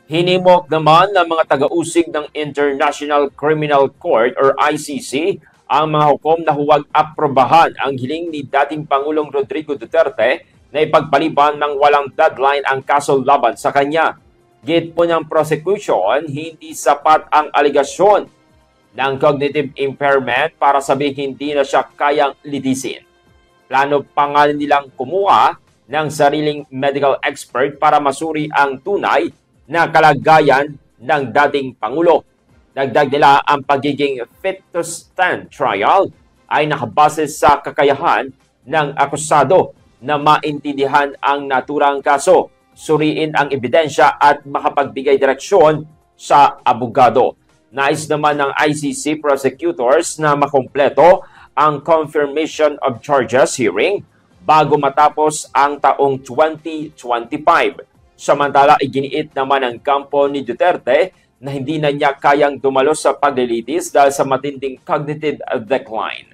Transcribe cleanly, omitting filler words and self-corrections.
Hinimok naman ng mga taga-usig ng International Criminal Court or ICC ang mga hukom na huwag aprobahan ang hiling ni dating Pangulong Rodrigo Duterte na ipagpaliban ng walang deadline ang kaso laban sa kanya. Git po ng prosecution, hindi sapat ang aligasyon ng cognitive impairment para sabihin hindi na siya kayang litisin. Plano pa nga nilang kumuha ng sariling medical expert para masuri ang tunay na kalagayan ng dating Pangulo. Dagdag nila ang pagiging fit to stand trial ay nakabase sa kakayahan ng akusado na maintindihan ang naturang kaso, suriin ang ebidensya at makapagbigay direksyon sa abogado. Nais naman ng ICC prosecutors na makumpleto ang confirmation of charges hearing bago matapos ang taong 2025. Samantala, iginiit naman ng kampo ni Duterte na hindi na niya kayang dumalo sa paglilitis dahil sa matinding cognitive decline.